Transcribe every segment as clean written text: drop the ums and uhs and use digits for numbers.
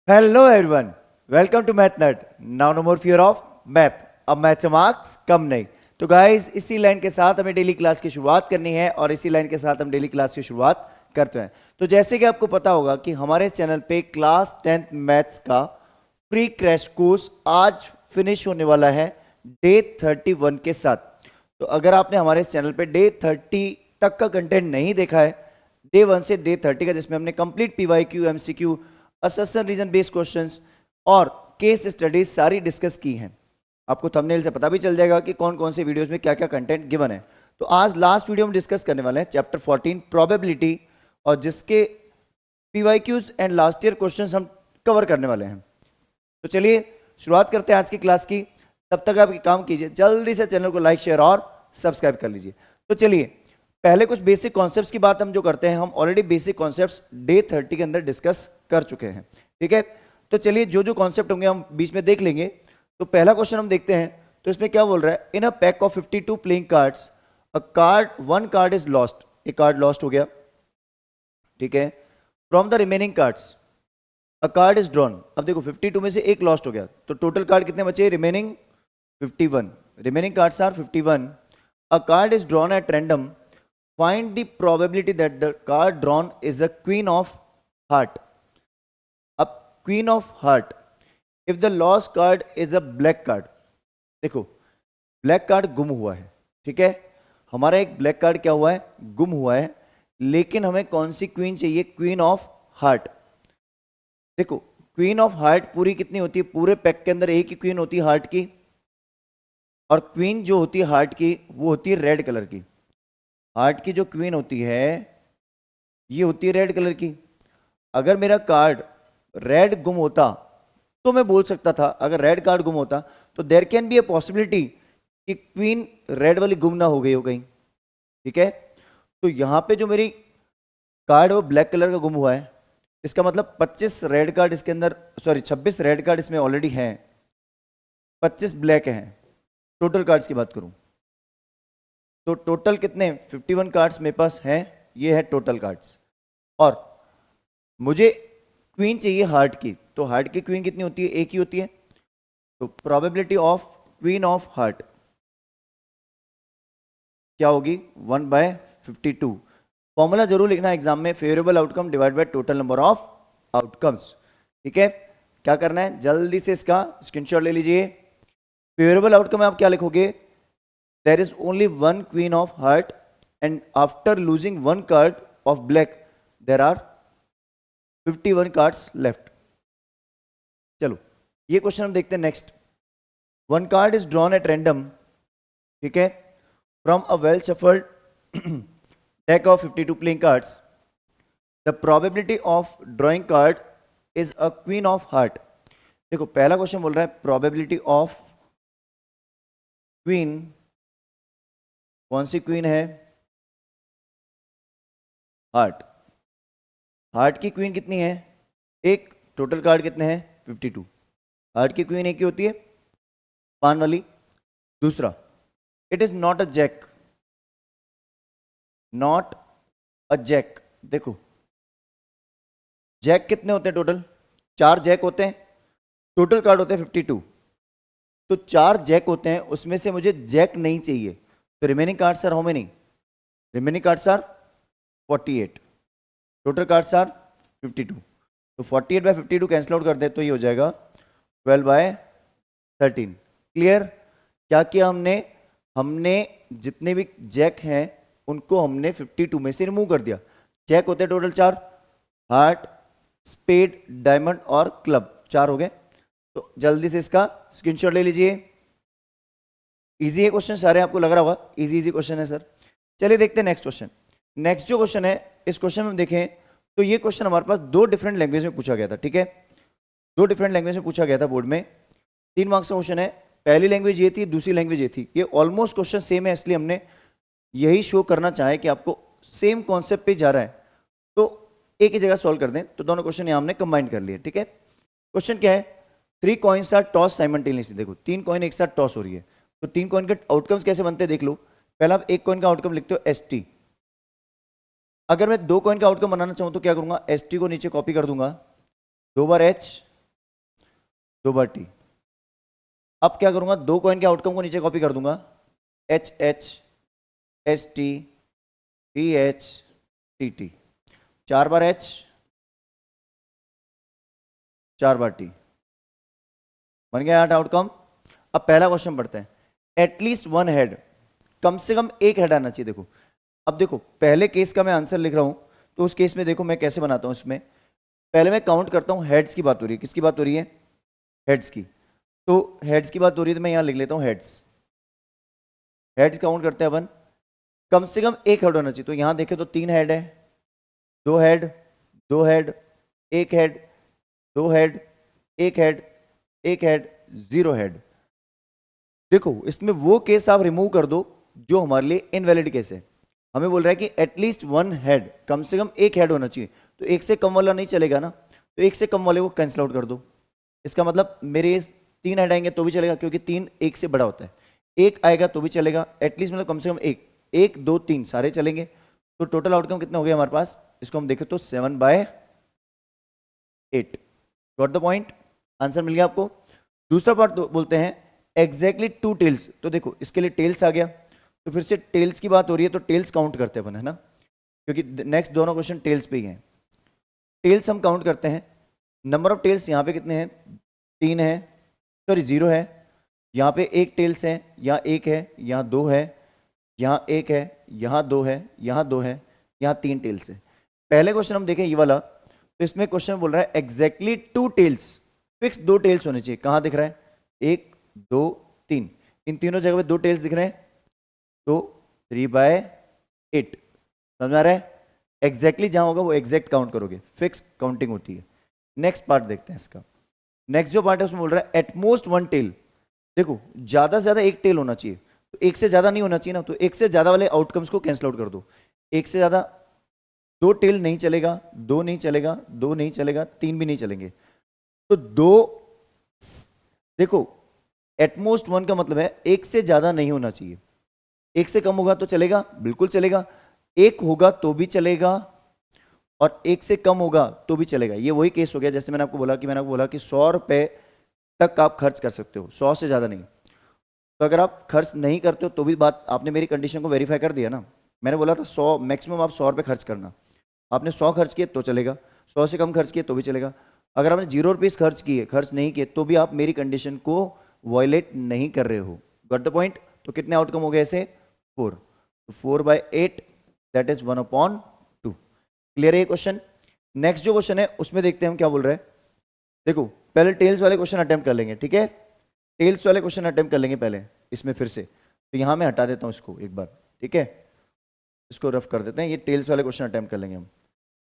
Hello everyone, welcome to Math Nut. Now no more fear of math. अब math से marks कम नहीं. तो guys इसी लाइन के साथ हमें डेली क्लास की शुरुआत करनी है और इसी लाइन के साथ हम डेली क्लास की शुरुआत करते हैं. तो जैसे कि आपको पता होगा कि हमारे चैनल पे क्लास 10th मैथ्स का फ्री क्रैश कोर्स आज फिनिश होने वाला है डे 31 के साथ. तो अगर आपने हमारे चैनल पे डे 30 तक का कंटेंट नहीं देखा है, डे 1 से डे 30 का, जिसमें हमने complete PYQ, MCQ, assertion reason based questions और केस स्टडीज सारी डिस्कस की हैं. आपको थंबनेल से पता भी चल जाएगा कि कौन कौन से वीडियोस में क्या क्या कंटेंट गिवन है. तो आज लास्ट वीडियो में डिस्कस करने वाले हैं चैप्टर 14 प्रोबेबिलिटी, और जिसके PYQs and last year questions हम कवर करने वाले हैं. तो चलिए शुरुआत करते हैं आज की क्लास की. तब तक आप एक काम कीजिए, जल्दी से चैनल को लाइक, शेयर और सब्सक्राइब कर लीजिए. तो चलिए पहले कुछ बेसिक कॉन्सेप्ट्स की बात हम जो करते हैं, हम ऑलरेडी बेसिक कॉन्सेप्ट्स डे 30 के अंदर डिस्कस कर चुके हैं. ठीक है, तो चलिए जो जो कॉन्सेप्ट होंगे हम बीच में देख लेंगे. तो पहला क्वेश्चन हम देखते हैं. तो इसमें क्या बोल रहा है, in a pack of 52 playing cards one card is lost. एक कार्ड लॉस्ट हो गया. ठीक है, from the remaining cards a card is drawn. अब देखो 52 में से एक लॉस्ट हो गया, तो टोटल कार्ड कितने बचे? Remaining 51. Remaining cards are 51. A card is drawn at random. Find the probability that the card drawn is a queen of heart. अब queen of heart. If the lost card is a black card. देखो black card गुम हुआ है. ठीक है, हमारा एक black card क्या हुआ है? गुम हुआ है. लेकिन हमें कौन सी queen चाहिए? queen of heart. देखो queen of heart पूरी कितनी होती है? पूरे पैक के अंदर एक ही queen होती है heart की, और queen जो होती है heart की वो होती है रेड कलर की. हार्ट की जो क्वीन होती है ये होती है रेड कलर की. अगर मेरा कार्ड रेड गुम होता तो मैं बोल सकता था, अगर रेड कार्ड गुम होता तो there can be a possibility कि क्वीन रेड वाली गुम ना हो गई हो कहीं. ठीक है, तो यहां पे जो मेरी कार्ड है वो ब्लैक कलर का गुम हुआ है. इसका मतलब 25 रेड कार्ड इसके अंदर, सॉरी 26 रेड कार्ड इसमें ऑलरेडी हैं, 25 ब्लैक हैं. टोटल कार्ड्स की बात करूं तो टोटल कितने? 51 कार्ड्स मेरे पास हैं. ये है टोटल कार्ड्स. और मुझे क्वीन चाहिए हार्ट की. तो हार्ट की क्वीन कितनी होती है? एक ही होती है. तो probability of queen of heart क्या होगी? 1/52. फॉर्मूला जरूर लिखना एग्जाम में, favourable outcome divide by total number of outcomes. ठीक है, क्या करना है, जल्दी से इसका स्क्रीनशॉट ले लीजिए. फेवरेबल आउटकम में आप क्या लिखोगे? There is only one queen of heart and after losing one card of black there are 51 cards left. चलो ये क्वेश्चन हम देखते हैं next. One card is drawn at random. ठीक है, from a well shuffled deck of 52 playing cards. The probability of drawing card is a queen of heart. देखो पहला question बोल रहा है probability of queen. कौन सी क्वीन है? हार्ट. हार्ट की क्वीन कितनी है? एक. टोटल कार्ड कितने हैं? 52. हार्ट की क्वीन एक ही होती है, पान वाली. दूसरा, it is not a jack. Not a jack. देखो जैक कितने होते हैं? टोटल 4 जैक होते हैं. टोटल कार्ड होते हैं 52. तो 4 जैक होते हैं, उसमें से मुझे जैक नहीं चाहिए. तो remaining cards are how many? Remaining cards are 48. Total cards are 52. तो 48/52 कैंसिल आउट कर दे तो ये हो जाएगा 12/13. क्लियर? क्या किया हमने? हमने जितने भी जैक हैं उनको हमने 52 में से रिमूव कर दिया. जैक होते हैं टोटल 4. हार्ट, स्पेड, डायमंड और क्लब, 4 हो गए. तो जल्दी से इसका स्क्रीनशॉट ले लीजिए. इजी है क्वेश्चन, सारे आपको लग रहा होगा इजी इजी क्वेश्चन है सर. चलिए देखते हैं नेक्स्ट क्वेश्चन. नेक्स्ट जो क्वेश्चन है, इस क्वेश्चन में हम देखें तो ये क्वेश्चन हमारे पास 2 डिफरेंट लैंग्वेज में पूछा गया था. ठीक है, 2 डिफरेंट लैंग्वेज में पूछा गया था बोर्ड में. 3 मार्क्स का क्वेश्चन है. पहली लैंग्वेज ये थी, दूसरी लैंग्वेज ये थी. ये ऑलमोस्ट क्वेश्चन सेम है, इसलिए हमने यही शो करना चाहे कि आपको सेम कॉन्सेप्ट पे जा रहा है तो एक ही जगह सॉल्व कर दें. तो दोनों क्वेश्चन यहां हमने कंबाइन कर लिए. ठीक है, क्वेश्चन क्या है? 3 कॉइन्स आर टॉस साइमल्टेनियसली. देखो 3 कॉइन एक साथ टॉस हो रही है, तो 3 कॉइन के आउटकम्स कैसे बनते हैं देख लो. पहला आप एक कॉइन का आउटकम लिखते हो ST. अगर मैं 2 कॉइन का आउटकम बनाना चाहूं तो क्या करूंगा? ST को नीचे कॉपी कर दूंगा, 2 बार H, 2 बार टी। अब क्या करूंगा, 2 कॉइन के आउटकम को नीचे कॉपी कर दूंगा, H H H T T H T T, 4 बार एच 4 बार टी, बन गया 8 आउटकम। अब पहला क्वेश्चन पढ़ते हैं, एटलीस्ट वन हेड, कम से कम एक हेड आना चाहिए। देखो अब देखो पहले केस का मैं आंसर लिख रहा हूं, तो उस केस में देखो मैं कैसे बनाता हूं। इसमें पहले मैं काउंट करता हूं, हेड्स की बात हो रही है, किसकी बात हो रही है, हेड्स की। तो हेड्स की बात हो रही है तो मैं यहां लिख लेता हूं हेड्स। हेड्स काउंट करते हैं अपन, कम से कम एक हेड होना चाहिए। तो यहां देखें तो 3 हेड है, 2 head 2 head 1 head 2 head 1 head 1 head 0 head. देखो इसमें वो केस आप रिमूव कर दो जो हमारे लिए इनवैलिड केस है। हमें बोल रहा है कि एटलीस्ट वन हेड, कम से कम एक हेड होना चाहिए। तो एक से कम वाला नहीं चलेगा ना, तो एक से कम वाले को कैंसिल आउट कर दो। इसका मतलब मेरे 3 हेड आएंगे तो भी चलेगा, क्योंकि 3 1 से बड़ा होता है। 1 आएगा तो भी चलेगा, एटलीस्ट मतलब कम से कम एक, 1 2 3 सारे चलेंगे। तो टोटल आउटकम कितना हो गया हमारे पास, इसको हम देखें तो 7/8। गॉट द पॉइंट, आंसर मिल गया आपको। दूसरा पार्ट बोलते हैं एग्जैक्टली 2 टेल्स। तो देखो इसके लिए टेल्स आ गया, तो फिर से टेल्स की बात हो रही है तो टेल्स काउंट करते हैं अपन, है ना, क्योंकि नेक्स्ट दोनों क्वेश्चन टेल्स पे ही हैं। टेल्स हम काउंट करते हैं, नंबर ऑफ टेल्स यहाँ पे कितने हैं, 3 है, सॉरी 0 है। यहाँ पे एक टेल्स है, यहाँ 1 है, यहाँ 2 है, यहाँ 1 है, यहाँ 2 है, यहाँ 2 है, यहाँ 3 टेल्स है। पहले क्वेश्चन हम देखें ये वाला, तो इसमें क्वेश्चन बोल रहा है एग्जैक्टली 2 टेल्स, फिक्स 2 टेल्स होने चाहिए। कहाँ दिख रहा है, 1 2 3, इन तीनों जगह पे 2 टेल्स दिख रहे हैं, तो 3/8। समझ आ रहा है, एग्जैक्टली जहां होगा वो एग्जैक्ट काउंट करोगे, फिक्स काउंटिंग होती है। नेक्स्ट पार्ट देखते हैं इसका। नेक्स्ट जो पार्ट है उसमें बोल रहा है एटमोस्ट वन टेल। देखो ज्यादा से ज्यादा एक टेल होना चाहिए, तो एक से ज्यादा नहीं होना चाहिए ना, तो एक से ज्यादा वाले आउटकम्स को कैंसिल आउट कर दो। एक से ज्यादा 2 टेल नहीं चलेगा, 2 नहीं चलेगा, 2 नहीं चलेगा, 3 भी नहीं चलेंगे। तो 2, देखो एटमोस्ट वन का मतलब है एक से ज्यादा नहीं होना चाहिए। एक से कम होगा तो चलेगा, बिल्कुल चलेगा, एक होगा तो भी चलेगा, और एक से कम होगा तो भी चलेगा। ये वही केस हो गया जैसे मैंने आपको बोला कि 100 रुपए तक आप खर्च कर सकते हो, 100 से ज्यादा नहीं। तो अगर आप खर्च नहीं करते हो तो भी बात, आपने मेरी कंडीशन को वेरीफाई कर दिया ना। मैंने बोला था 100 मैक्सिमम आप 100 रुपये खर्च करना, आपने 100 खर्च किए तो चलेगा, 100 से कम खर्च किए तो भी चलेगा। अगर आपने 0 रुपीज खर्च नहीं किए तो भी आप मेरी कंडीशन को वायलेट नहीं कर रहे हो। Got the point. तो कितने आउटकम हो गए ऐसे, 4। तो 4/8 दैट इज 1/2। क्लियर है ये क्वेश्चन। नेक्स्ट जो क्वेश्चन है उसमें देखते हैं हम क्या बोल रहे हैं। देखो पहले टेल्स वाले क्वेश्चन अटेम्प्ट कर लेंगे, ठीक है, टेल्स वाले क्वेश्चन अटेम्प्ट कर लेंगे पहले इसमें फिर से। तो यहां मैं हटा देता हूं इसको एक बार, ठीक है, इसको रफ कर देते हैं। ये टेल्स वाले क्वेश्चन अटेम्प्ट कर लेंगे हम।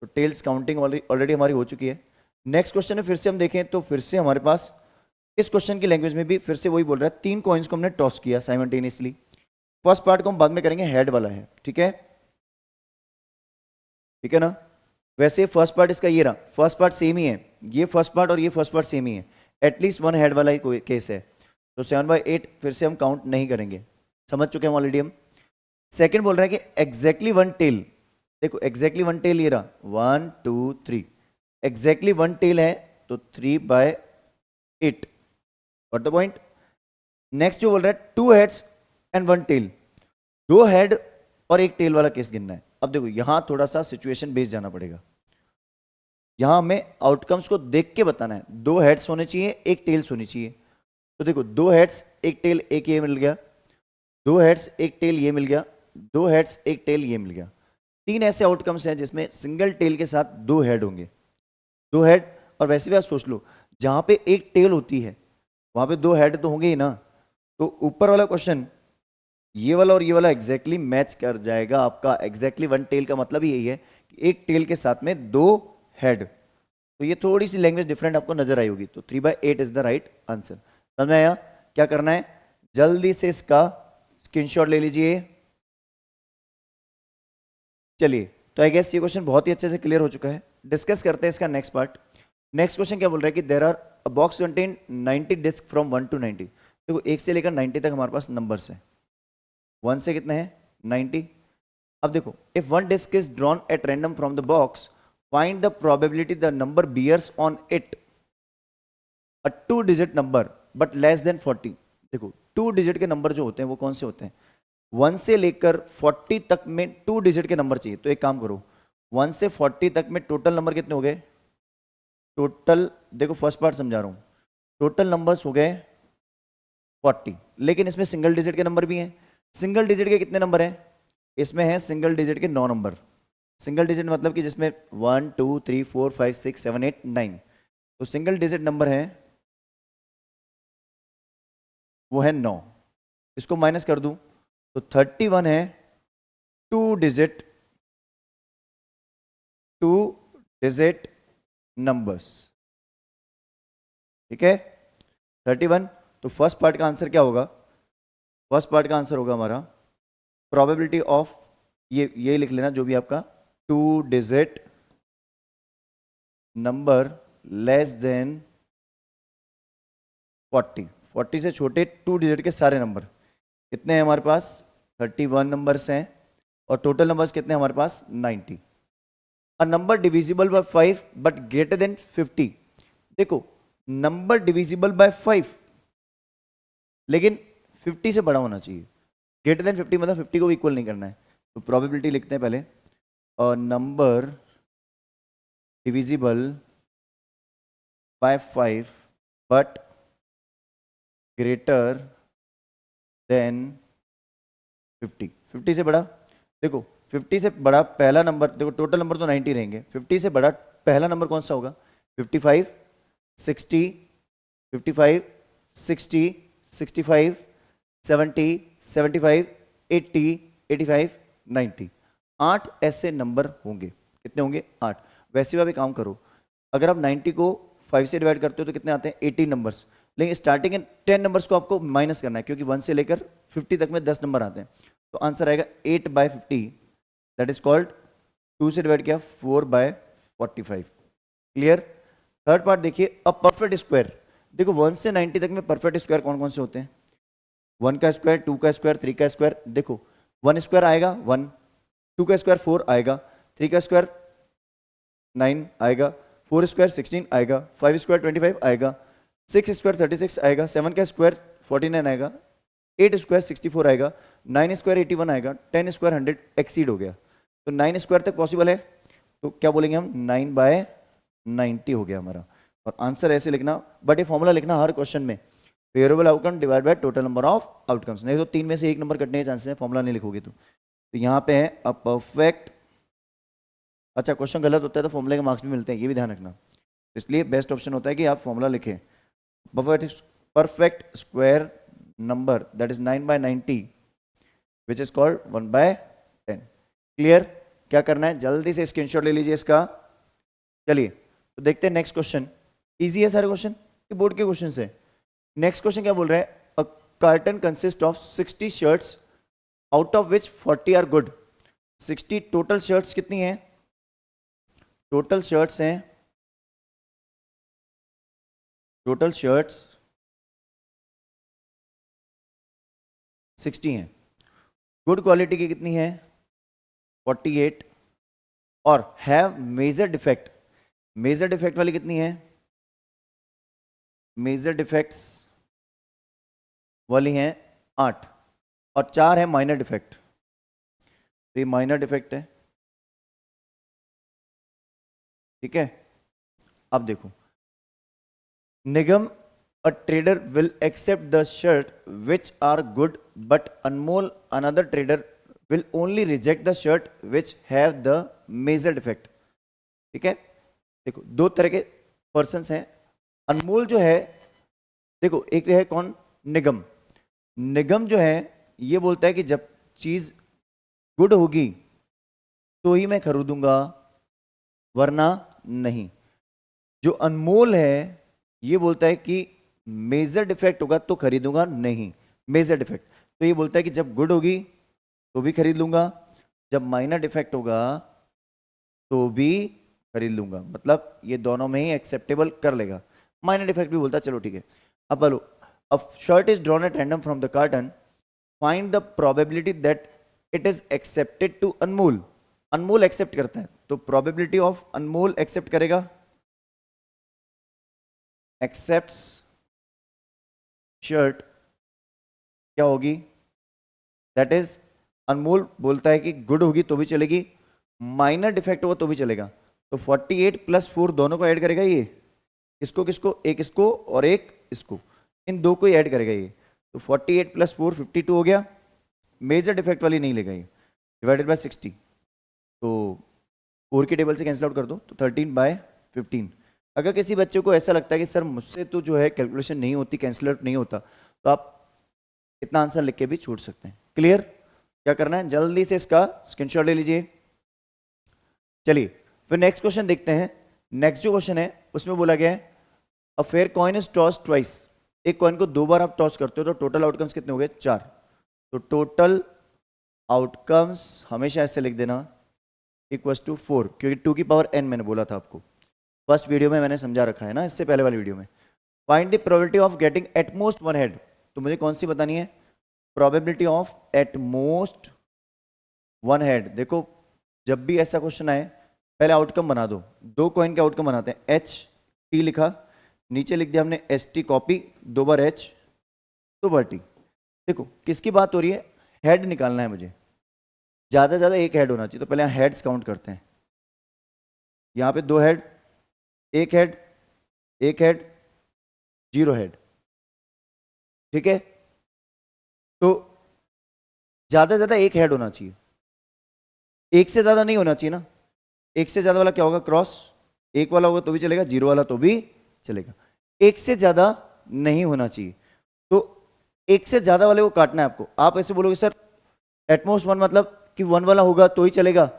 तो टेल्स काउंटिंग ऑलरेडी हमारी हो चुकी है। नेक्स्ट क्वेश्चन है, फिर से हम देखें तो फिर से हमारे पास इस क्वेश्चन की लैंग्वेज में भी फिर से वही बोल रहा है, 3 कॉइन्स को हमने टॉस किया साइमल्टेनियसली। फर्स्ट पार्ट को हम बाद में करेंगे, हेड वाला है, ठीक है, ठीक है ना। वैसे फर्स्ट पार्ट इसका ये रहा, फर्स्ट पार्ट सेम ही है, ये फर्स्ट पार्ट और ये फर्स्ट पार्ट सेम ही है, एटलीस्ट वन हेड वाला ही कोई केस है। तो 7/8 फिर से हम काउंट नहीं करेंगे, समझ चुके हैं ऑलरेडी हम। सेकंड बोल रहा है कि एग्जैक्टली वन टेल। देखो एग्जैक्टली वन टेल ये रहा, 1 2 3, एग्जैक्टली वन टेल है तो 3/8। What the point. नेक्स्ट जो बोल रहा है 2 हेड्स एंड 1 टेल, 2 हेड और 1 टेल वाला केस गिनना है। अब देखो यहां थोड़ा सा सिचुएशन बेस्ड जाना पड़ेगा, यहां हमें आउटकम्स को देख के बताना है। 2 हेड्स होने चाहिए, 1 टेल्स होनी चाहिए। तो देखो 2 हेड्स 1 टेल, एक ये मिल गया, 2 हेड्स 1 टेल ये मिल गया, 2 हेड्स 1 टेल ये मिल गया। 3 ऐसे आउटकम्स हैं जिसमें सिंगल टेल के साथ 2 हेड होंगे, 2 हेड। और वैसे भी आप सोच लो, जहां पे 1 टेल होती है वहां पे 2 हेड तो होंगे ही ना। तो ऊपर वाला क्वेश्चन ये वाला और ये वाला एग्जैक्टली मैच कर जाएगा आपका। एग्जैक्टली वन टेल का मतलब ही यही है कि 1 टेल के साथ में 2 हेड। तो ये थोड़ी सी लैंग्वेज डिफरेंट आपको नजर आई होगी। तो 3/8 इज द राइट आंसर। समझ में आया क्या करना है, जल्दी से इसका स्क्रीनशॉट ले लीजिए। चलिए, तो आई गेस ये क्वेश्चन बहुत ही अच्छे से क्लियर हो चुका है। डिस्कस करते हैं इसका नेक्स्ट पार्ट। नेक्स्ट क्वेश्चन क्या बोल रहा है कि there are a box contain 90 disc from 1 to 90। देखो 1 से लेकर 90 तक हमारे पास नंबर्स हैं, 1 से कितने हैं 90। अब देखो if one disc is drawn at random from the box, find the probability the number bears on it. A 2 digit number but less than 40। देखो 2 डिजिट के नंबर जो होते हैं वो कौन से होते हैं? 1 से लेकर 40 तक में 2 डिजिट के नंबर चाहिए। तो एक काम करो, 1 से 40 तक में टोटल नंबर कितने हो गए? टोटल देखो फर्स्ट पार्ट समझा रहा हूं, टोटल नंबर्स हो गए 40, लेकिन इसमें सिंगल डिजिट के नंबर भी हैं। सिंगल डिजिट के कितने नंबर हैं? इसमें है सिंगल डिजिट के 9 नंबर। सिंगल डिजिट मतलब कि जिसमें 1 2 3 4 5 6 7 8 9, तो सिंगल डिजिट नंबर है वो है 9। इसको माइनस कर दूं तो 31 है 2 डिजिट, 2 डिजिट नंबर्स। ठीक है 31। तो फर्स्ट पार्ट का आंसर क्या होगा? फर्स्ट पार्ट का आंसर होगा हमारा प्रोबेबिलिटी ऑफ, ये लिख लेना जो भी आपका, 2 डिजिट नंबर लेस देन 40। 40 से छोटे 2 डिजिट के सारे नंबर कितने हैं हमारे पास? 31 नंबर्स हैं, और टोटल नंबर्स कितने हैं हमारे पास? 90। A number divisible by 5 but greater than 50। देखो नंबर डिविजिबल बाय 5 लेकिन 50 से बड़ा होना चाहिए। ग्रेटर देन 50 मतलब 50 को इक्वल नहीं करना है। तो प्रोबेबिलिटी लिखते हैं पहले, a number divisible by 5 but greater than 50। 50 से बड़ा, देखो 50 से बड़ा पहला नंबर, देखो टोटल नंबर तो 90 रहेंगे, 50 से बड़ा पहला नंबर कौन सा होगा? 55 60 55 60 65 70 75 80 85 90। 8 ऐसे नंबर होंगे। कितने होंगे? 8। वैसे भी आप एक काम करो, अगर आप 90 को 5 से डिवाइड करते हो तो कितने आते हैं? 18 नंबर्स। लेकिन स्टार्टिंग के 10 नंबर्स को आपको माइनस करना है, क्योंकि 1 से लेकर 50 तक में 10 नंबर आते हैं। तो आंसर आएगा 8/50, दैट इज कॉल्ड, 2 से डिवाइड किया 4/45। क्लियर? थर्ड पार्ट देखिए, अ परफेक्ट स्क्वायर। देखो 1 से 90 तक में परफेक्ट स्क्वायर कौन कौन से होते हैं? 1 का स्क्वायर, 2 का स्क्वायर, 3 का स्क्वायर। देखो 1 स्क्वायर आएगा 1, 2 का स्क्वायर 4 आएगा, 3 का स्क्वायर 9 आएगा, 4 स्क्वायर 16 आएगा, 5 स्क्वायर 25 आएगा, 6 स्क्वायर 36 आएगा, 7 का स्क्वायर 49 आएगा, 8 स्क्वायर 64 आएगा, 9 स्क्वायर 81 आएगा, 10 स्क्वायर 100 एक्सीड हो गया। तो 9 स्क्वायर तक पॉसिबल है, तो क्या बोलेंगे हम? 9/90 हो गया हमारा। और आंसर ऐसे लिखना, बट ये फॉर्मूला लिखना हर क्वेश्चन में, favourable outcome divide by total number of outcomes, नहीं तो 3 में से एक नंबर कटने के चांसेस हैं फॉर्मूला नहीं लिखोगे तो यहाँ पे है अ परफेक्ट। अच्छा क्वेश्चन गलत होता है तो फॉर्मूले के मार्क्स भी मिलते हैं, ये भी ध्यान रखना। इसलिए बेस्ट ऑप्शन होता है कि आप फॉर्मूला लिखें। Perfect square number that is 9/90 which is called 1/10। Clear? क्या करना है? जल्दी से स्क्रीनशॉट ले लीजिए इसका। चलिए तो देखते हैं नेक्स्ट क्वेश्चन। इजी है सारे क्वेश्चन, ये बोर्ड के क्वेश्चन है। नेक्स्ट क्वेश्चन क्या बोल रहे हैं? A carton consist of 60 shirts out of which 40 are good. 60 total shirts कितनी हैं? टोटल शर्ट्स हैं, टोटल शर्ट्स 60 हैं। गुड क्वालिटी की कितनी है? 48। और have major defect, major defect वाली कितनी है? मेजर डिफेक्ट्स वाली हैं 8, और 4 है माइनर डिफेक्ट। तो ये माइनर डिफेक्ट है। ठीक है, अब देखो, Nigam a trader will accept the shirt which are good but Anmol another trader will only reject the shirt which have the major defect. ठीक है, देखो दो तरह के पर्सन्स हैं। अनमोल जो है, देखो एक है कौन? निगम। निगम जो है ये बोलता है कि जब चीज गुड होगी तो ही मैं खरीदूंगा, वरना नहीं। जो अनमोल है ये बोलता है कि मेजर डिफेक्ट होगा तो खरीदूंगा नहीं, मेजर डिफेक्ट। तो ये बोलता है कि जब गुड होगी तो भी खरीद लूंगा, जब माइनर डिफेक्ट होगा तो भी खरीद लूंगा, मतलब ये दोनों में ही एक्सेप्टेबल कर लेगा। माइनर डिफेक्ट भी बोलता है, चलो ठीक है। अब बोलो, a shirt is drawn at random from the carton, find the probability that it is accepted to Anmol. Anmol accept करता है तो प्रोबेबिलिटी ऑफ अनमोल एक्सेप्ट करेगा, एक्सेप्ट्स शर्ट क्या होगी? दैट इज अनमोल बोलता है कि गुड होगी तो भी चलेगी, माइनर डिफेक्ट होगा तो भी चलेगा। तो 48 प्लस 4 दोनों को ऐड करेगा ये, इसको किसको? एक इसको और एक इसको, इन दो को ही ऐड करेगा ये। तो 48 प्लस 4 52 हो गया, मेजर डिफेक्ट वाली नहीं लेगा ये, डिवाइडेड बाय 60। तो 4 की टेबल से कैंसिल आउट कर दो, तो 13/15। अगर किसी बच्चे को ऐसा लगता है कि सर मुझसे तो जो है कैलकुलेशन नहीं होती, कैंसिल आउट नहीं होता, तो आप इतना आंसर लिख के भी छोड़ सकते हैं। क्लियर? क्या करना है, जल्दी से इसका स्क्रीनशॉट ले लीजिए। चलिए फिर नेक्स्ट क्वेश्चन देखते हैं। नेक्स्ट जो क्वेश्चन है उसमें बोला गया है a fair coin is toss twice. एक कॉइन को 2 बार आप टॉस करते हो तो टोटल आउटकम्स कितने हो गए? 4। तो टोटल आउटकम्स हमेशा ऐसे लिख देना इक्वल्स टू 4, क्योंकि 2 की पावर n मैंने बोला था आपको, फर्स्ट वीडियो में मैंने समझा रखा है ना, इससे पहले वाली वीडियो में। Find the probability of getting at most one head. तो मुझे कौन सी बतानी है? Probability of at most one head. देखो जब भी ऐसा क्वेश्चन आए पहले आउटकम बना दो। 2 कॉइन के आउटकम बनाते हैं। एच टी लिखा, नीचे लिख दिया हमने एस टी कॉपी, 2 बार एच 2 बार टी। देखो किसकी बात हो रही है? हेड निकालना है मुझे, ज़्यादा से ज़्यादा एक हेड होना चाहिए। तो पहले यहाँ हेड्स काउंट करते हैं। यहाँ पे 2 हेड, 1 हेड, 1 हेड, 0 हेड, ठीक है। तो ज़्यादा से ज़्यादा एक हेड होना चाहिए, एक से ज़्यादा नहीं होना चाहिए ना। एक से ज़्यादा वाला क्या होगा? क्रॉस। एक वाला होगा तो भी चलेगा, 0 वाला तो भी चलेगा। एक से ज़्यादा नहीं होना चाहिए, तो एक से ज़्यादा वाले को काटना है आपको। आप ऐसे बोलोगे सर एटमोस्ट वन मतलब कि 1 वाला होगा तो ही चलेगा,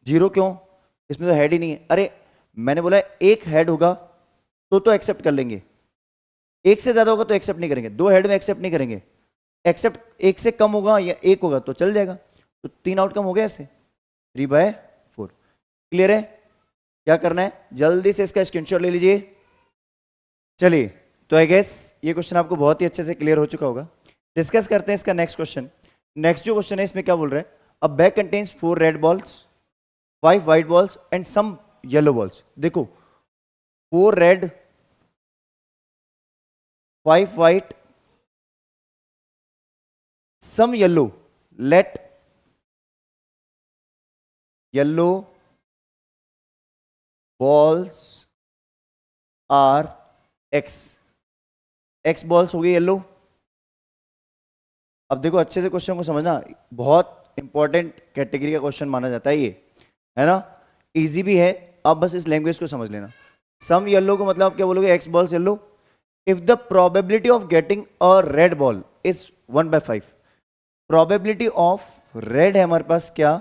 0 क्यों? इसमें तो हेड ही नहीं है। अरे मैंने बोला एक हेड होगा तो एक्सेप्ट कर लेंगे, एक से ज़्यादा होगा तो एक्सेप्ट नहीं करेंगे, 2 हेड में एक्सेप्ट नहीं करेंगे। एक्सेप्ट एक से कम होगा या 1 होगा तो चल जाएगा। तो 3 आउटकम हो गया ऐसे, 3/4। क्लियर है? क्या करना है, जल्दी से इसका स्क्रीनशॉट ले लीजिए। चलिए तो आई गेस ये क्वेश्चन आपको बहुत ही अच्छे से क्लियर हो चुका होगा। डिस्कस करते हैं इसका नेक्स्ट क्वेश्चन। नेक्स्ट जो क्वेश्चन है इसमें क्या बोल रहे हैं? A bag contains 4 red balls, 5 white balls and some yellow balls. देखो 4 red, 5 white, some yellow, let yellow balls are x. X balls हो गई येलो। अब देखो अच्छे से क्वेश्चन को समझना, बहुत इंपॉर्टेंट कैटेगरी का क्वेश्चन माना जाता है ये, है ना। इजी भी है, आप बस इस लैंग्वेज को समझ लेना। सम येलो को मतलब आप क्या बोलोगे? X balls yellow. If the probability of getting a red ball is 1/5। Probability of red है हमारे पास क्या?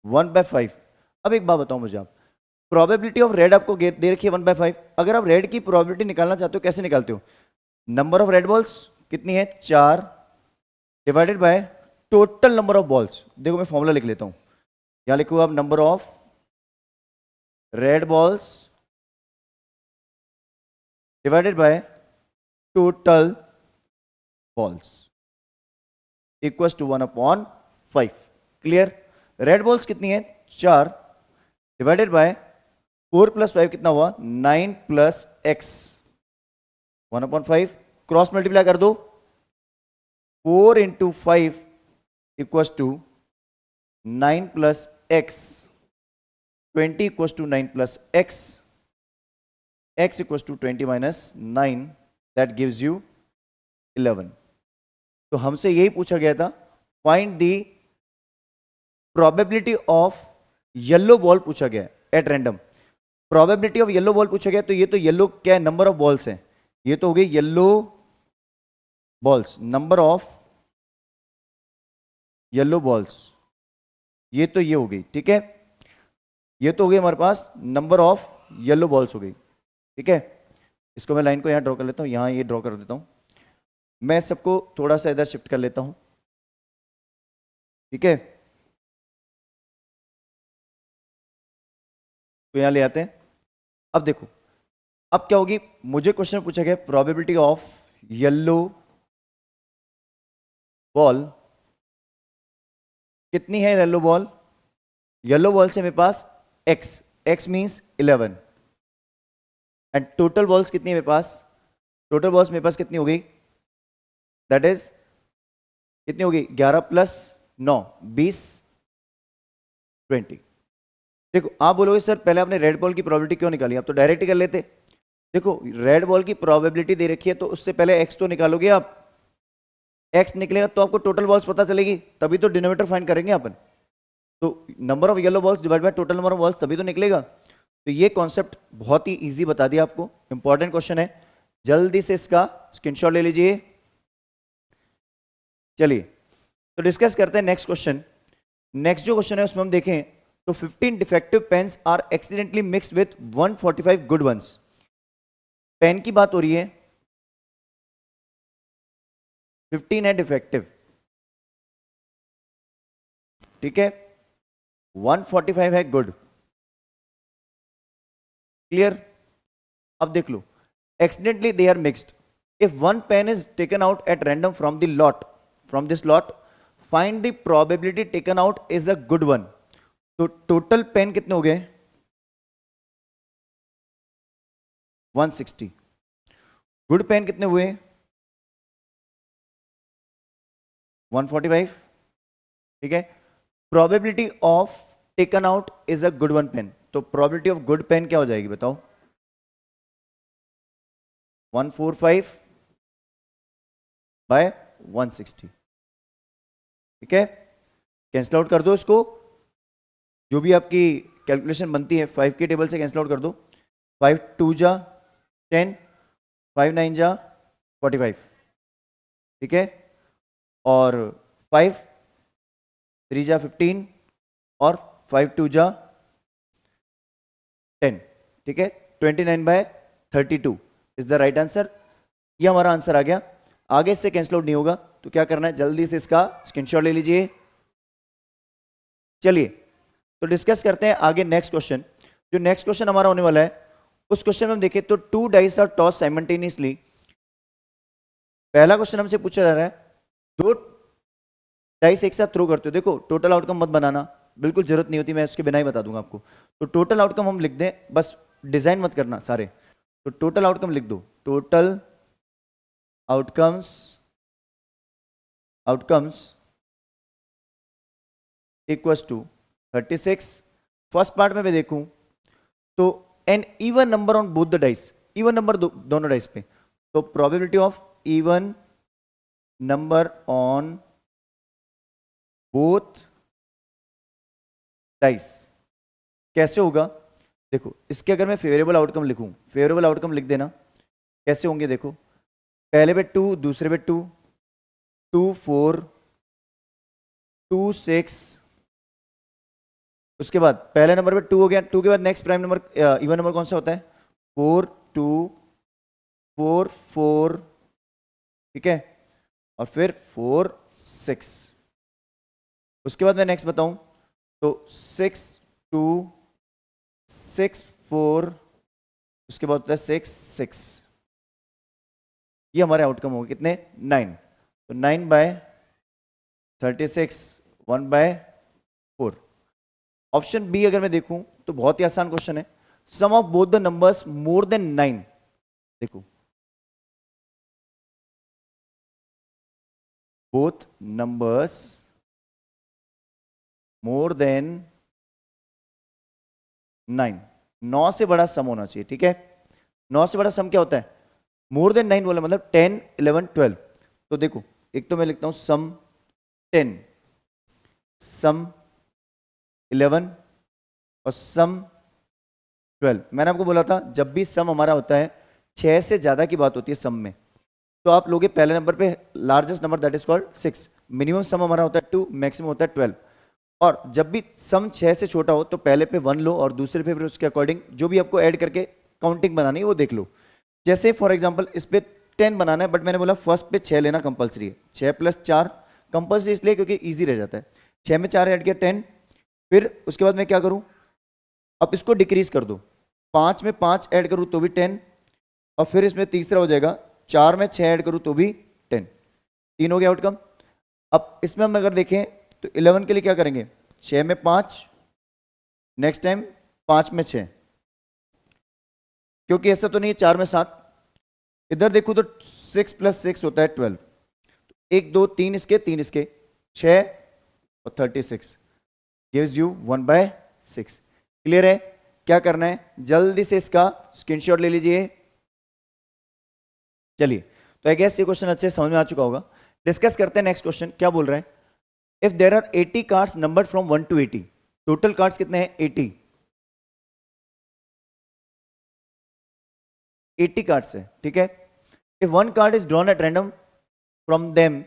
1/5। अब एक बात बताओ मुझे, आप प्रोबेबिलिटी ऑफ रेड आपको दे रखी है 1/5। अगर आप रेड की प्रोबेबिलिटी निकालना चाहते हो कैसे निकालते हो? नंबर ऑफ रेड बॉल्स कितनी है? 4 divided by total number of balls. देखो मैं फॉर्मूला लिख लेता हूं, यहां लिखूंगा आप number of red balls divided by total balls equals to 1/5। Clear? Red balls कितनी है? 4 डिवाइडेड बाय 4 + 5 कितना हुआ? 9 + x, 1/5। क्रॉस मल्टीप्लाई कर दो, 4 × 5 equals to 9 + x, 20 equals to 9 + x, x equals to 20 - 9, that gives you 11। तो हमसे यही पूछा गया था, find the probability of yellow ball पूछा गया at random. Probability of yellow ball पूछा गया, तो ये तो येलो क्या है? नंबर ऑफ बॉल्स है, ये तो हो गई yellow balls, number of yellow balls, ये तो ये हो गई, ठीक है। ये तो हो गई हमारे पास नंबर ऑफ येलो बॉल्स हो गई, ठीक है। इसको मैं लाइन को यहां ड्रॉ कर लेता हूं, यहां ये ड्रॉ कर देता हूं। मैं सबको थोड़ा सा इधर शिफ्ट कर लेता हूं, ठीक है। तो यहां ले आते हैं। अब देखो अब क्या होगी, मुझे क्वेश्चन पूछा गया प्रोबेबिलिटी ऑफ येलो बॉल कितनी है? येलो बॉल, येलो बॉल से मेरे पास x, x means 11 and total balls कितनी है मेरे पास, टोटल बॉल्स मेरे पास कितनी हो गई, दैट इज कितनी होगी 11 प्लस 9 20 20। देखो आप बोलोगे सर पहले आपने रेड बॉल की प्रोबेबिलिटी क्यों निकाली, आप तो डायरेक्ट ही कर लेते। देखो रेड बॉल की प्रोबेबिलिटी दे रखी है तो उससे पहले एक्स तो निकालोगे आप, एक्स निकलेगा तो आपको टोटल बॉल्स पता चलेगी, तभी तो डिनोमिनेटर फाइंड करेंगे अपन। तो number of yellow balls divide by total number of balls तभी तो निकलेगा। तो ये कॉन्सेप्ट बहुत ही इजी बता दिया आपको, इंपॉर्टेंट क्वेश्चन है, जल्दी से इसका स्क्रीनशॉट ले लीजिए। चलिए तो डिस्कस करते हैं नेक्स्ट क्वेश्चन। नेक्स्ट जो क्वेश्चन है उसमें हम देखें तो 15 defective pens are accidentally mixed with 145 good ones. Pen की बात हो रही है, 15 है डिफेक्टिव, ठीक है, 145 है गुड, क्लियर। अब देख लो, accidentally they are mixed, if one pen is taken out at random from the lot, from this lot, find the probability taken out is a good one. तो टोटल पेन कितने हो गए 160, good pain कितने हुए 145, ठीक है। Probability of taken out is a good one pen, तो probability of good pen क्या हो जाएगी बताओ, 145 बाय 160, ठीक है। कैंसिल आउट कर दो इसको, जो भी आपकी कैलकुलेशन बनती है 5 के टेबल से कैंसिल आउट कर दो, 5 2 जा 10, 5 9 जा 45, ठीक है, और 5 3 जा 15 और 5 2 जा 10, ठीक है, 29 by 32 is the right answer. ये हमारा आंसर आ गया। आगे से कैंसिल आउट नहीं होगा, तो क्या करना है जल्दी से इसका स्क्रीनशॉट ले लीजिए। चलिए तो डिस्कस करते हैं आगे नेक्स्ट क्वेश्चन। जो नेक्स्ट क्वेश्चन हमारा होने वाला है उस क्वेश्चन में हम देखें तो 2 डाइस आर टॉस साइमल्टेनियसली। पहला क्वेश्चन हमसे पूछा जा रहा है 2 डाइस एक साथ थ्रो करते हो, देखो टोटल आउटकम मत बनाना, बिल्कुल जरूरत नहीं होती, मैं उसके बिना ही बता दूंगा आपको। तो टोटल आउटकम हम लिख दें, बस डिजाइन मत करना सारे। तो टोटल आउटकम लिख दो, total outcomes equals to 36। First part में मैं देखूं तो an even number on both the dice, even number दोनों डाइस पे, तो probability of even number on both dice कैसे होगा। देखो इसके अगर मैं फेवरेबल आउटकम लिखूं, फेवरेबल आउटकम लिख देना, कैसे होंगे देखो, पहले पे 2, दूसरे पे 2, 2 4, 2 6, उसके बाद पहले नंबर पे 2 हो गया, 2 के बाद next prime number even number कौन सा होता है 4 2 4 4, ठीक है, और फिर 4 6। उसके बाद मैं नेक्स्ट बताऊं तो 6 2 6 4, उसके बाद होता है 6 6। ये हमारे आउटकम होंगे कितने 9, तो 9 बाय 36 1 बाय 4। ऑप्शन बी अगर मैं देखूं तो बहुत ही आसान क्वेश्चन है, sum of both the numbers more than 9। देखो बोथ नंबर्स मोर देन 9, 9 से बड़ा सम होना चाहिए, ठीक है। 9 से बड़ा सम क्या होता है, मोर देन 9 बोला मतलब 10 11 12। तो देखो एक तो मैं लिखता हूं सम 10, सम 11 और सम 12। मैंने आपको बोला था जब भी सम हमारा होता है 6 से ज्यादा की बात होती है सम में, तो आप लोगे पहले नंबर पे largest number that is called 6, minimum सम हमारा होता है 2, मैक्सिमम होता है 12। और जब भी सम 6 से छोटा हो तो पहले पे 1 लो और दूसरे पे फिर उसके अकॉर्डिंग जो भी आपको ऐड करके काउंटिंग बनानी है वो देख लो। जैसे फॉर एग्जांपल इस पे 10 बनाना है, बट मैंने बोला फर्स्ट पे 6 लेना कंपलसरी है, 6 + 4 कंपलसरी इसलिए क्योंकि इजी रह जाता है। 6 में 4 ऐड किया 10, फिर उसके बाद मैं क्या करूं, अब इसको डिक्रीज कर दो, 5 में 5 ऐड करूं तो भी 10, और फिर इसमें तीसरा हो जाएगा 4 में 6 ऐड करूं तो भी 10, 3 हो गया आउटकम। अब इसमें हम अगर देखें तो 11 के लिए क्या करेंगे, 6 में 5, नेक्स्ट टाइम 5 में 6, क्योंकि ऐसा तो नहीं है 4 में 7, इधर देखो तो 6 + 6 होता है 12, 1 2 3 इसके 3 इसके 6 और 36 गिव्स यू 1/6। क्लियर है? क्या करना है, जल्दी से इसका स्क्रीनशॉट ले लीजिए। चलिए, तो आई गेस ये क्वेश्चन अच्छे समझ में आ चुका होगा। डिस्कस करते हैं नेक्स्ट क्वेश्चन। क्या बोल रहा है, if there are 80 cards numbered from 1 to 80, total cards कितने हैं 80, 80 कार्ड्स है, ठीक है। If one card is drawn at random from them,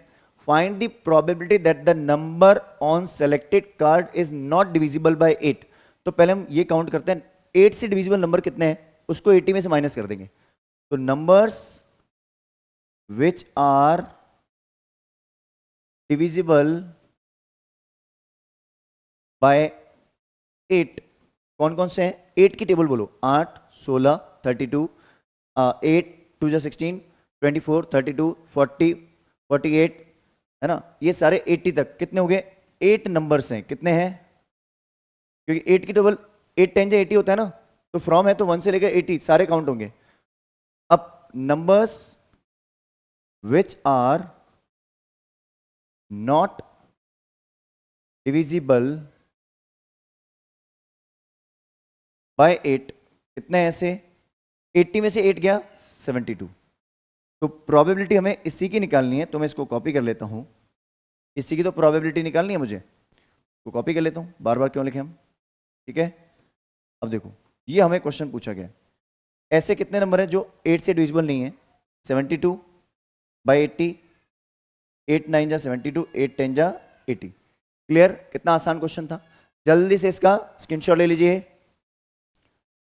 find the probability that the number on selected card is not divisible by 8। तो पहले हम ये count करते हैं, 8 से डिविजिबल नंबर कितने हैं, उसको 80 में से माइनस कर देंगे। तो numbers which are divisible by 8 कौन कौन से हैं, 8 की टेबल बोलो, 8 16 32 8 2 जा 16 24 32 40 48 है ना, ये सारे 80 तक कितने हो गए, 8 नंबर्स हैं। कितने हैं, क्योंकि 8 की टेबल 8 10 जा 80 होता है ना, तो फ्रॉम है तो 1 से लेकर 80 सारे काउंट होंगे। अब numbers which are not divisible by 8 कितने हैं ऐसे, 80 में से 8 गया 72। तो प्रोबेबिलिटी हमें इसी की निकालनी है, तो मैं इसको कॉपी कर लेता हूं। इसी की तो प्रोबेबिलिटी निकालनी है मुझे, तो कॉपी कर लेता हूं, बार बार क्यों लिखें हम, ठीक है। अब देखो, ये हमें क्वेश्चन पूछा गया, ऐसे कितने नंबर हैं जो 8 से डिविजिबल नहीं है, 72 बाई 80, 8 9 जा 72, 8 10 जा 80। क्लियर? कितना आसान क्वेश्चन था, जल्दी से इसका स्क्रीनशॉट ले लीजिए।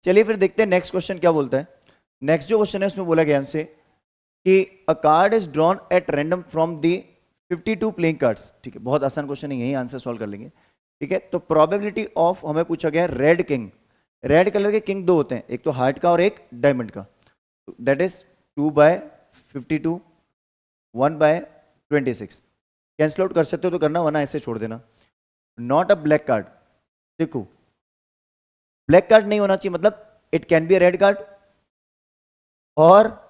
चलिए फिर देखते हैं नेक्स्ट क्वेश्चन क्या बोलता है। नेक्स्ट जो क्वेश्चन है उसमें बोला गया हमसे कि अ card is drawn at random from the 52 playing cards. ठीक है, बहुत आसान क्वेश्चन है, यही आंसर सॉल्व कर लेंगे। ठीक है, तो प्रोबेबिलिटी ऑफ हमें पूछा गया है रेड किंग। रेड कलर के किंग दो होते हैं, एक तो हार्ट का और एक डायमंड का। That is 2/52 1/26। कैंसिल आउट कर सकते हो तो करना, वरना ऐसे छोड़ देना। नॉट अ ब्लैक कार्ड, देखो ब्लैक कार्ड नहीं होना चाहिए, मतलब it can be a red card, और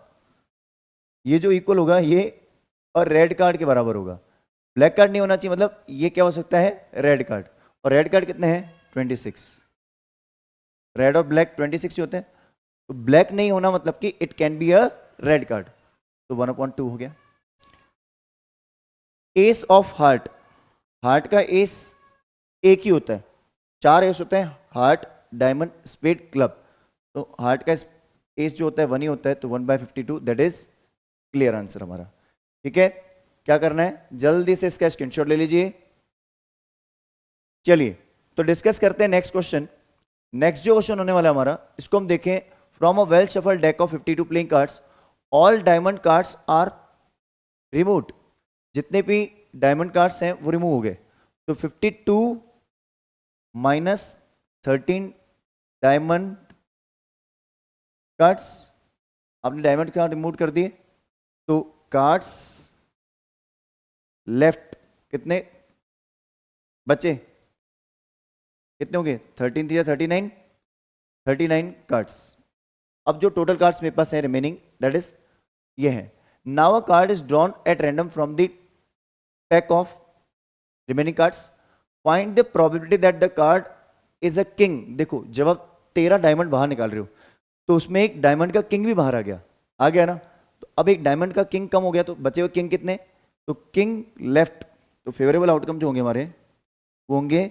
ये जो इक्वल होगा ये और रेड कार्ड के बराबर होगा। ब्लैक कार्ड नहीं होना चाहिए, मतलब ये क्या हो सकता है, रेड कार्ड। और रेड कार्ड कितने हैं 26, रेड और ब्लैक 26 होते हैं। तो ब्लैक नहीं होना मतलब कि it can be a red card, तो 1/2 हो गया। एस ऑफ हार्ट, हार्ट का एस एक ही होता है, 4 एस होते हैं, हार्ट डायमंड स्पेड क्लब। तो हार्ट का एस जो होता है 1 ही होता है, तो 1/52 दैट इज क्लियर आंसर हमारा। ठीक है, क्या करना है, जल्दी से इसका स्क्रीनशॉट ले लीजिए। चलिए तो डिस्कस करते हैं नेक्स्ट क्वेश्चन। नेक्स्ट जो क्वेश्चन होने वाला है हमारा, इसको हम देखें। From a well shuffle deck of 52 playing cards, all diamond cards are removed. जितने भी डायमंड कार्ड्स हैं वो रिमूव हो गए। तो 52 माइनस 13 डायमंड कार्ड्स, आपने डायमंड कार्ड रिमूव कर दिए, तो कार्ड्स लेफ्ट कितने बचे, कितने हो गए 13 3 39, 39 कार्ड्स। अब जो टोटल कार्ड्स मेरे पास है रिमेनिंग, दैट इज ये है। Now a card is drawn at random from the pack of remaining cards, find the probability that the card is a king. देखो जब आप 13 डायमंड बाहर निकाल रहे हो, तो उसमें एक डायमंड का किंग भी बाहर आ गया ना। तो अब एक डायमंड का किंग कम हो गया, तो बचे हुए किंग कितने, तो किंग लेफ्ट। तो फेवरेबल आउटकम जो होंगे हमारे वो होंगे,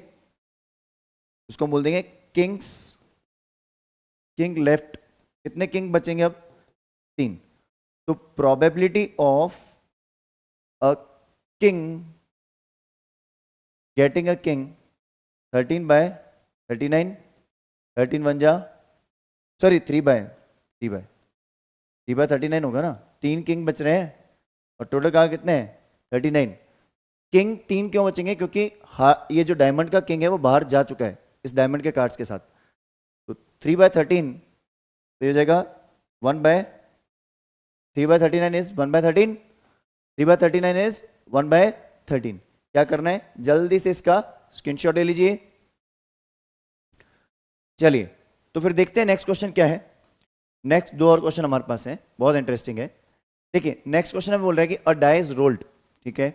उसको हम बोल देंगे किंग्स, किंग लेफ्ट। कितने किंग बचेंगे अब, 3। तो probability of a king getting a king 13/39, 13 1 जा सॉरी 3/39 होगा ना। 3 किंग बच रहे हैं और टोटल कार्ड कितने हैं 39। किंग 3 क्यों बचेंगे, क्योंकि ये जो डायमंड का किंग है वो बाहर जा चुका है इस डायमंड के कार्ड्स के साथ। तो 3/13 तो ये हो जाएगा 3/39 इज 1/13, 3/39 इज 1/13। क्या करना है, जल्दी से इसका स्क्रीनशॉट ले लीजिए। चलिए तो फिर देखते हैं नेक्स्ट क्वेश्चन क्या है। नेक्स्ट दो और क्वेश्चन हमारे पास है, बहुत इंटरेस्टिंग है। देखिए नेक्स्ट क्वेश्चन में बोल रहा है कि अ डाई इज रोल्ड, ठीक है।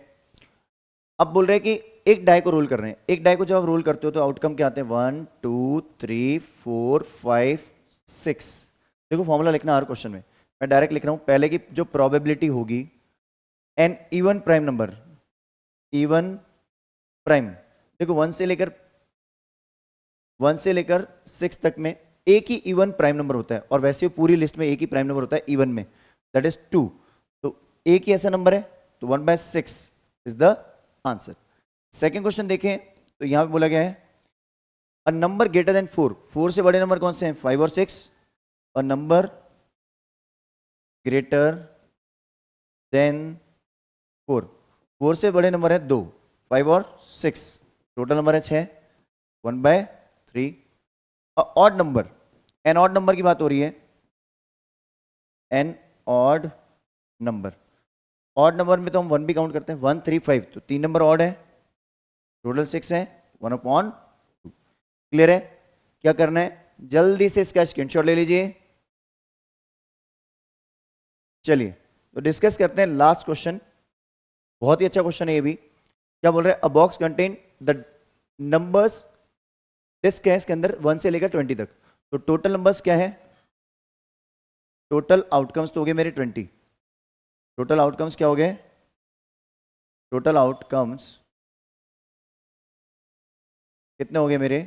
अब बोल रहे हैं कि एक डाई को रोल कर रहे हैं, एक डाई को जब आप रोल करते हो तो आउटकम क्या आते हैं, 1 2 3 4 5 6। देखो फॉर्मूला लिखना हर क्वेश्चन में, मैं डायरेक्ट लिख रहा हूं। पहले की जो प्रोबेबिलिटी होगी an even prime number, even prime, देखो 1 से लेकर 6 तक में एक ही इवन प्राइम नंबर होता है, और वैसे पूरी लिस्ट में एक ही प्राइम नंबर होता है इवन में, दैट इज 2। तो एक ही ऐसा नंबर है, तो 1/6 is the answer. Second question देखें तो यहां पे बोला गया है अ नंबर ग्रेटर देन 4, 4 से बड़े नंबर कौन से हैं, 5 और 6। अ नंबर ग्रेटर देन 4, 4 से बड़े नंबर है 2, 5 और 6, टोटल नंबर है 6, 1/3। Odd number, an odd number की बात हो रही है, an odd number, odd number में तो हम 1 भी काउंट करते हैं, 1 3 5, तो 3 नंबर ऑड है, टोटल 6 है, 1/2। क्लियर है? क्या करना है, जल्दी से इसका स्क्रीनशॉट ले लीजिए। चलिए तो डिस्कस करते हैं लास्ट क्वेश्चन, बहुत ही अच्छा क्वेश्चन है ये भी। क्या बोल रहे हैं, a box contain the numbers, disc है इसके अंदर 1 से लेकर 20 तक, तो टोटल नंबर्स क्या है, टोटल आउटकम्स तो हो गए मेरे 20। टोटल आउटकम्स क्या हो गए, टोटल आउटकम्स कितने हो गए मेरे,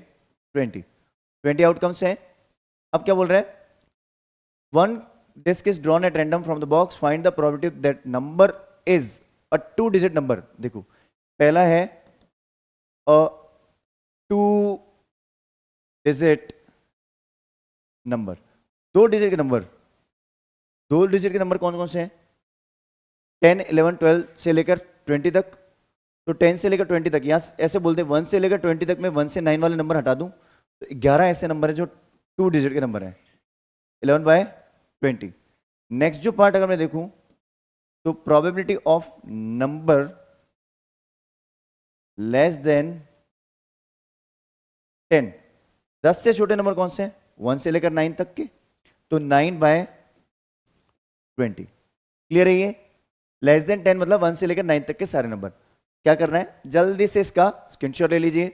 20 आउटकम्स हैं। अब क्या बोल रहे हैं, one disc is drawn at random from the box, find the probability that number is a 2 digit number. देखो पहला है अ 2 डिजिट नंबर, 2 डिजिट के नंबर, 2 डिजिट के नंबर कौन कौन से हैं, 10 11 12 से लेकर 20 तक। तो 10 से लेकर 20 तक, यहाँ ऐसे बोलते हैं 1 से लेकर 20 तक में 1 से 9 वाले नंबर हटा दूं तो 11 ऐसे नंबर है जो 2 डिजिट के नंबर है, 11/20। नेक्स्ट जो पार्ट अगर मैं देखूं तो probability of number less than 10, 10 से छोटे नंबर कौन से हैं, 1 से लेकर 9 तक के, तो 9/20। क्लियर है ये, लेस देन 10 मतलब 1 से लेकर 9 तक के सारे नंबर। क्या करना है, जल्दी से इसका स्क्रीनशॉट ले लीजिए।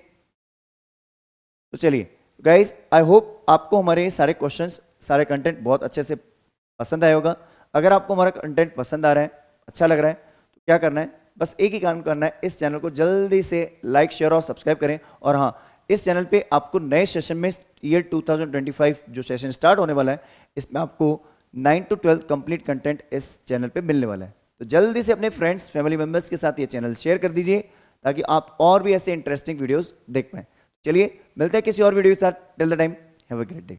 तो चलिए गाइज, आई होप आपको हमारे सारे क्वेश्चंस, सारे कंटेंट बहुत अच्छे से पसंद आया होगा। अगर आपको हमारा कंटेंट पसंद आ रहा है, अच्छा लग रहा है, तो क्या करना है, बस एक ही काम करना है, इस चैनल को जल्दी से लाइक शेयर और सब्सक्राइब करें। और हाँ, इस चैनल पे आपको नए सेशन में ईयर 2025 जो सेशन स्टार्ट होने वाला है, इसमें आपको 9 to 12 कंप्लीट कंटेंट इस चैनल पे मिलने वाला है। तो जल्दी से अपने फ्रेंड्स फैमिली मेंबर्स के साथ ये चैनल शेयर कर दीजिए ताकि आप और भी ऐसे इंटरेस्टिंग वीडियोस देख पाएं। चलिए मिलते हैं किसी और वीडियो के साथ, till the time have a great day.